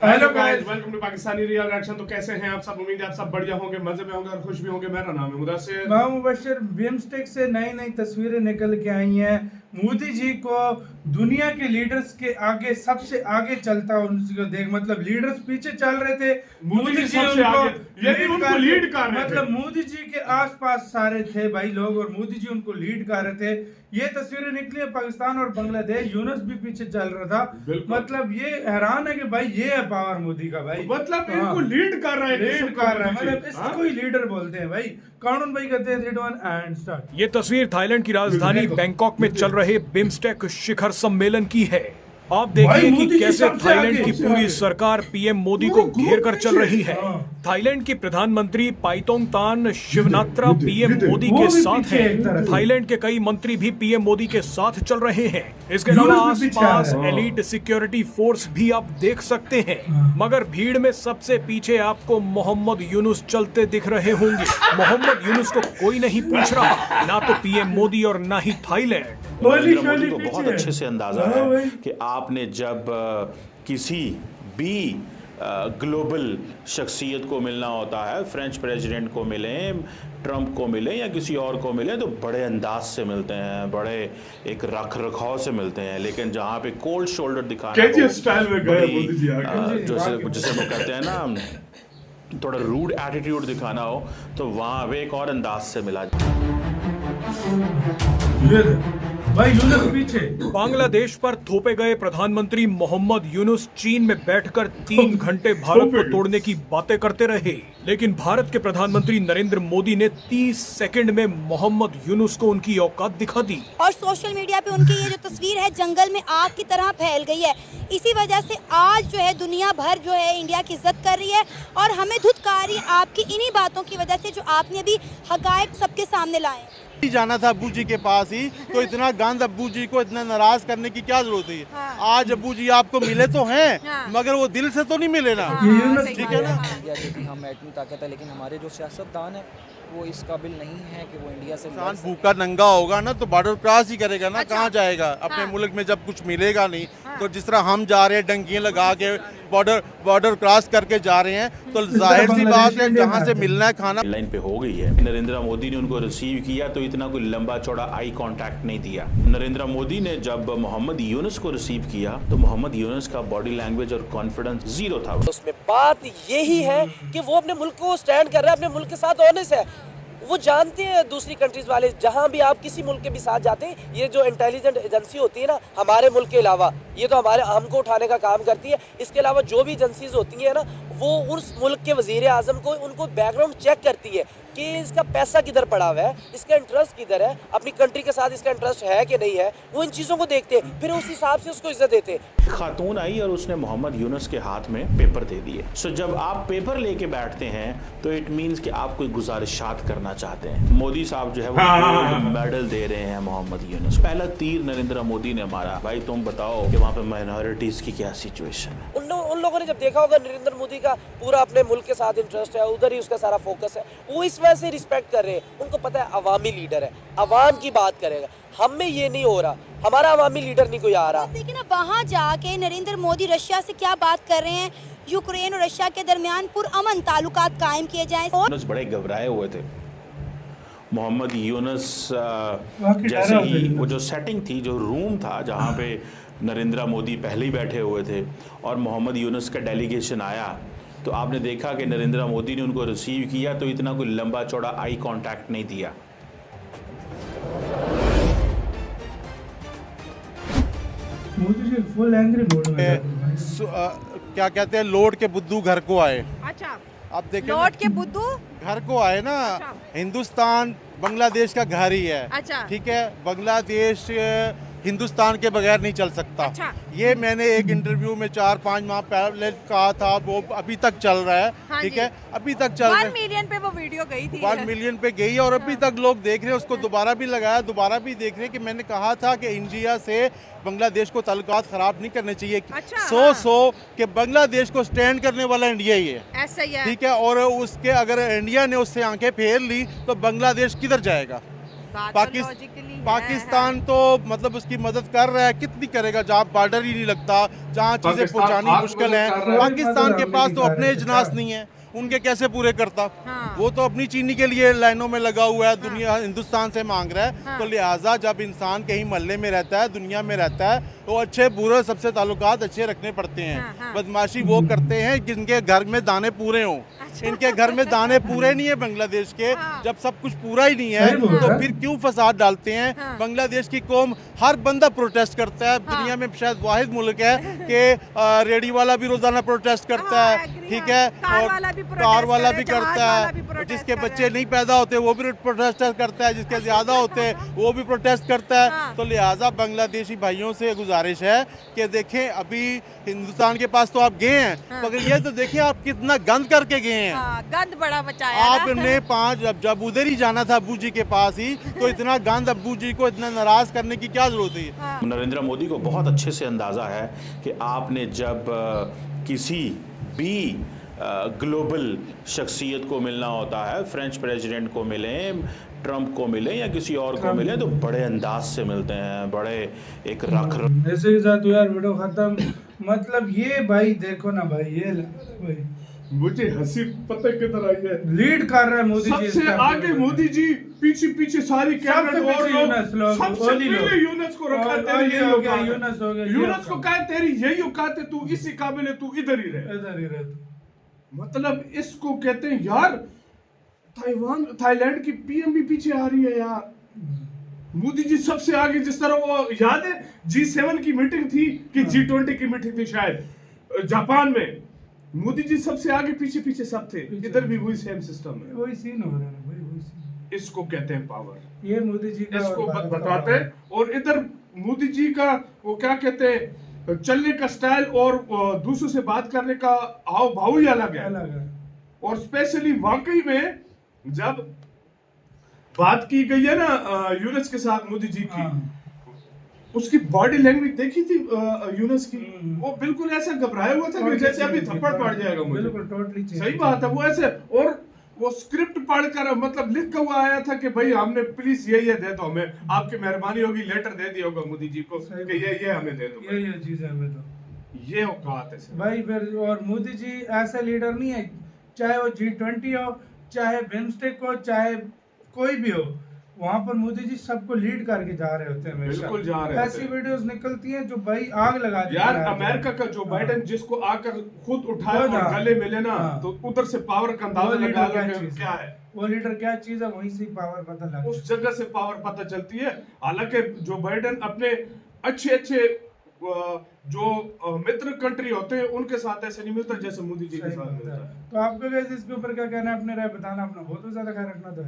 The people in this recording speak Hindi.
Hello guys, welcome to Pakistani real reaction. तो कैसे हैं आप सब? उम्मीद है आप सब बढ़िया होंगे, मजे में होंगे और खुश भी होंगे। मेरा नाम है मुदस्सिर। मैं मुबशिर। बिम्स्टेक से नई नई तस्वीरें निकल के आई हैं। मोदी जी को दुनिया के लीडर्स के आगे सबसे आगे चलता उनको देख, मतलब लीडर्स पीछे चल रहे थे, मोदी जी सबसे उनको आगे, ये भी उनको लीड कर रहे थे। मतलब मोदी जी के आसपास सारे थे भाई लोग, और मोदी जी उनको लीड कर रहे थे। ये तस्वीरें निकली है पाकिस्तान और बांग्लादेश, यूनुस भी पीछे चल रहा था। मतलब ये हैरान है कि भाई ये है पावर मोदी का भाई, मतलब इनको लीड कर रहे हैं, लीड कर रहा है, मतलब इसको ही लीडर बोलते हैं भाई। कानून भाई कहते हैं 3 2 1 एंड स्टार्ट। ये तस्वीर थाईलैंड की राजधानी बैंकॉक में चल रहे बिम्स्टेक शिखर सम्मेलन की है। आप देखिए कि कैसे थाईलैंड की पूरी सरकार पीएम मोदी को घेर कर चल रही है। थाईलैंड के प्रधानमंत्री पाइतोंगतान शिवनात्रा पीएम मोदी के साथ हैं। थाईलैंड के कई मंत्री भी पीएम मोदी के साथ चल रहे हैं। इसके अलावा आसपास एलीट सिक्योरिटी फोर्स भी आप देख सकते हैं। मगर भीड़ में सबसे पीछे आपको मोहम्मद यूनुस चलते दिख रहे होंगे। मोहम्मद यूनुस को कोई नहीं पूछ रहा, ना तो पीएम मोदी और ना ही थाईलैंड। नरेंद्र मोदी को बहुत अच्छे से अंदाजा है कि आपने जब किसी भी ग्लोबल शख्सियत को मिलना होता है, फ्रेंच प्रेसिडेंट को मिलें, ट्रंप को मिले या किसी और को मिले, तो बड़े अंदाज से मिलते हैं, बड़े एक रख रखाव से मिलते हैं। लेकिन जहाँ पे कोल्ड शोल्डर दिखाना स्टाइल में गए मोदी जी आगे, जिसे वो कहते हैं ना थोड़ा रूड एटीट्यूड दिखाना हो, तो वहाँ पे एक और अंदाज से मिला। भाई यूनुस पीछे। बांग्लादेश पर थोपे गए प्रधानमंत्री मोहम्मद यूनुस चीन में बैठकर 3 घंटे भारत को तोड़ने की बातें करते रहे। लेकिन भारत के प्रधानमंत्री नरेंद्र मोदी ने 30 सेकंड में मोहम्मद यूनुस को उनकी औकात दिखा दी। और सोशल मीडिया पे उनकी ये जो तस्वीर है जंगल में आग की तरह फैल गई है। इसी वजह से आज जो है दुनिया भर जो है इंडिया की इज्जत कर रही है और हमें धुतकारी आपकी इन्हीं बातों की वजह से जो आपने अभी हकायक सबके सामने लाए। जाना था अब्बू जी के पास ही, तो इतना गंद अब्बू जी को इतना नाराज करने की क्या जरूरत है? हाँ। आज अब्बू जी आपको मिले तो हैं, हाँ। मगर वो दिल से तो नहीं मिले ना। हाँ, ठीक है ना। इंडिया की हम एटमी ताकत है, लेकिन हमारे जो सियासतदान है वो इस काबिल नहीं है कि वो इंडिया से इंसान भूखा नंगा होगा ना तो बॉर्डर क्रॉस ही करेगा ना। कहाँ जाएगा? अपने मुल्क में जब कुछ मिलेगा नहीं, तो जिस तरह हम जा रहे हैं डंकियां लगा के बॉर्डर क्रॉस करके जा रहे हैं, तो जाहिर सी बात है जहाँ से मिलना है खाना। लाइन पे हो गई है। नरेंद्र मोदी ने उनको रिसीव किया तो इतना कोई लंबा चौड़ा आई कांटेक्ट नहीं दिया। नरेंद्र मोदी ने जब मोहम्मद यूनुस को रिसीव किया तो मोहम्मद यूनुस का बॉडी लैंग्वेज और कॉन्फिडेंस जीरो था। उसमें बात यही है कि वो अपने मुल्क को स्टैंड कर रहा है, अपने मुल्क के साथ ऑनेस्ट है। वो जानते हैं दूसरी कंट्रीज वाले, जहां भी आप किसी मुल्क के भी साथ जाते हैं, ये जो इंटेलिजेंट एजेंसी होती है ना हमारे मुल्क के अलावा, ये तो हमारे हमको उठाने का काम करती है। इसके अलावा जो भी एजेंसीज होती हैं ना, वो उस मुल्क के वजीर आजम को उनको बैकग्राउंड चेक करती है कि इसका पैसा किधर पड़ा हुआ है, इसका इंटरेस्ट किधर है, अपनी कंट्री के साथ इसका इंटरेस्ट है कि नहीं है। वो इन चीज़ों को देखते हैं, फिर उस हिसाब से उसको इज्जत देते हैं। खातून आई और उसने मोहम्मद यूनुस के हाथ में पेपर दे दिए। सो जब आप पेपर लेके बैठते हैं तो इट मींस कि आप कोई गुजारिशात करना चाहते हैं। मोदी साहब जो है वो गोल्ड मेडल दे रहे हैं मोहम्मद यूनुस। पहला तीर नरेंद्र मोदी ने मारा। भाई तुम बताओ कि वहाँ पे माइनॉरिटीज की क्या सिचुएशन है। उन लोगों ने जब देखा होगा नरेंद्र मोदी का पूरा अपने मुल्क के साथ इंटरेस्ट है, उधर ही उसका सारा फोकस है, वो इस वजह से रिस्पेक्ट कर रहे हैं। उनको पता है अवामी लीडर है, अवाम की बात करेगा। हम में ये नहीं हो रहा, हमारा अवामी लीडर नहीं कोई आ रहा। देखिए ना, वहाँ जाके नरेंद्र मोदी रशिया से क्या बात कर रहे हैं, यूक्रेन और रशिया के दरमियान पुरअमन ताल्लुकात कायम किए जाएं। यूनुस बड़े घबराए हुए थे। मोहम्मद यूनुस जैसे ही वो जो सेटिंग थी, जो रूम था जहाँ पे नरेंद्र मोदी पहले ही बैठे हुए थे और मोहम्मद यूनुस का डेलीगेशन आया, तो आपने देखा कि नरेंद्र मोदी ने उनको रिसीव किया तो इतना कोई लंबा चौड़ा आई कांटेक्ट नहीं दिया। Modi ji full angry mode में। क्या कहते हैं, लौट के बुद्धू घर को आए। अच्छा, आप देखें लौट के बुद्धू घर को आए ना। अच्छा। हिंदुस्तान बांग्लादेश का घर ही है। अच्छा। ठीक है, बांग्लादेश हिंदुस्तान के बगैर नहीं चल सकता। अच्छा। ये मैंने एक इंटरव्यू में 4-5 माह पहले कहा था, वो अभी तक चल रहा है। हाँ, ठीक है, अभी तक चल रहा है। 1 मिलियन पे वो वीडियो गई थी। 1 मिलियन पे गई और अभी तक लोग देख रहे हैं। उसको दोबारा भी लगाया, दोबारा भी देख रहे हैं कि मैंने कहा था कि इंडिया से बांग्लादेश को ताल्लुकात खराब नहीं करने चाहिए। अच्छा, 100 कि बांग्लादेश को स्टैंड करने वाला इंडिया ही है। ऐसा ही है। ठीक है, और उसके अगर इंडिया ने उससे आंखें फेर ली तो बांग्लादेश किधर जाएगा? लॉजिकली पाकिस्तान तो मतलब उसकी मदद कर रहा है, कितनी करेगा जहाँ बॉर्डर ही नहीं लगता, जहाँ चीजें पाकिस्तान पहुँचानी हाथ मुश्किल मदद है। कर रहा है। पाकिस्तान के पास तो अपने अमेरिका इजनास नहीं है, उनके कैसे पूरे करता। हाँ। वो तो अपनी चीनी के लिए लाइनों में लगा हुआ है, दुनिया हिंदुस्तान से मांग रहा है। हाँ। तो लिहाजा जब इंसान कहीं मोहल्ले में रहता है, दुनिया में रहता है, तो अच्छे बुरे सबसे ताल्लुकात अच्छे रखने पड़ते हैं। हाँ, हाँ। बदमाशी वो करते हैं जिनके घर में दाने पूरे हों। इनके घर में दाने पूरे नहीं है बांग्लादेश के। हाँ। जब सब कुछ पूरा ही नहीं है सही बोल रहा तो है। फिर क्यों फसाद डालते हैं। हाँ। बांग्लादेश की कौम, हर बंदा प्रोटेस्ट करता है। हाँ। दुनिया में शायद वाहिद मुल्क है कि रेडी वाला भी रोजाना प्रोटेस्ट करता हाँ, है, agree, ठीक हाँ। है, कार और वाला भी कार protest वाला करे, भी जहाज करता वाला भी है, protest जिसके करे। बच्चे नहीं पैदा होते वो भी प्रोटेस्ट करता है, जिसके ज्यादा होते हैं वो भी प्रोटेस्ट करता है। हाँ। तो लिहाजा बांग्लादेशी भाइयों से गुजारिश है कि देखें, अभी हिंदुस्तान के पास तो आप गए हैं, हाँ। मगर ये तो देखें आप कितना गंद करके गए हैं। हाँ, गंद बड़ा मचाया ना। आपने जब उधर ही जाना था अब्बू जी के पास ही, तो इतना गंद अब्बू जी को इतना नाराज करने की क्या जरूरत है। हाँ। नरेंद्र मोदी को बहुत अच्छे से अंदाज़ा है कि आपने जब किसी भी ग्लोबल शख्सियत को मिलना होता है, फ्रेंच प्रेसिडेंट को मिलें, ट्रंप को मिलें या किसी और को मिलें, तो बड़े अंदाज से मिलते हैं, बड़े एक रख ऐसे के साथ यार वीडियो खत्म। मतलब ये भाई देखो ना भाई, ये भाई मुझे हंसी पता किधर आई है। लीड कर रहा है मोदी जी। सबसे आगे मोदी जी, पीछे पीछे सारी कैबिनेट सबसे और पीछे यूनुस लोग, सबसे ओली लोग। पहले यूनुस को रखा। और तेरी ओली यही हो गया, औकात है। यूनुस हो गया, ये यूनुस को औकात। कहा तेरी यही औकात है, तू इसी काबिल है, तू इधर ही रह। इधर ही रहता। मतलब इसको कहते हैं यार, थाईलैंड की पीएम भी पीछे आ रही है यार। मोदी जी सबसे आगे, जिस तरह वो याद है G7 की मीटिंग थी कि G20 की मीटिंग थी शायद जापान में, मोदी जी सबसे आगे, पीछे पीछे सब थे। इधर भी वही सेम सिस्टम है। वही सीन हो रहा है भाई, वही सीन। इसको कहते हैं पावर। ये मोदी जी का इसको और भारत का बताते power। हैं। और इधर मोदी जी का वो क्या कहते हैं, चलने का स्टाइल और दूसरों से बात करने का हाव भाव ही अलग है। अलग है। और स्पेशली वाकई में जब बात की गई है ना यूनुस के साथ मोदी जी की, हाँ। उसकी बॉडी लैंग्वेज देखी थी यूनुस की। वो बिल्कुल ऐसा घबराया हुआ था कि जैसे अभी थप्पड़ पड़ जाएगा मुझे। बिल्कुल टोटली सही बात है। वो ऐसे, और वो स्क्रिप्ट पढ़कर मतलब लिख कर हुआ आया था कि भाई हमने प्लीज ये दे दो, हमें आपकी मेहरबानी होगी, लेटर दे दिया होगा मोदी जी को कि ये हमें दे दो। ये चीज है हमें तो ये औकात है सर। भाई। फिर और मोदी जी ऐसा लीडर नहीं है, चाहे वो G20 हो, चाहे बिम्स्टेक हो, चाहे कोई भी हो, वहां पर मोदी जी सबको लीड करके जा रहे होते हैं हमेशा। बिल्कुल जा रहे होते ऐसी हैं। वीडियोस निकलती हैं जो भाई आग लगा देती यार है। अमेरिका का जो बाइडेन जिसको आकर खुद उठाए खुद, और हाँ। गले मिले ना, हाँ। तो उधर से पावर का वो अंदाजा लीडर लगा क्या लो चीज क्या है। वो लीडर क्या चीज है, वहीं से पावर पता लगता है। उस जगह से पावर पता चलती है। हालांकि जो बाइडेन अपने अच्छे अच्छे जो मित्र कंट्री होते हैं उनके साथ ऐसे नहीं मिलता जैसे मोदी जी के सही साथ बात मिलता है। है। तो आपका वैसे इसके ऊपर क्या कहना है, अपने राय बताना, अपना बहुत ज्यादा ख्याल रखना। तो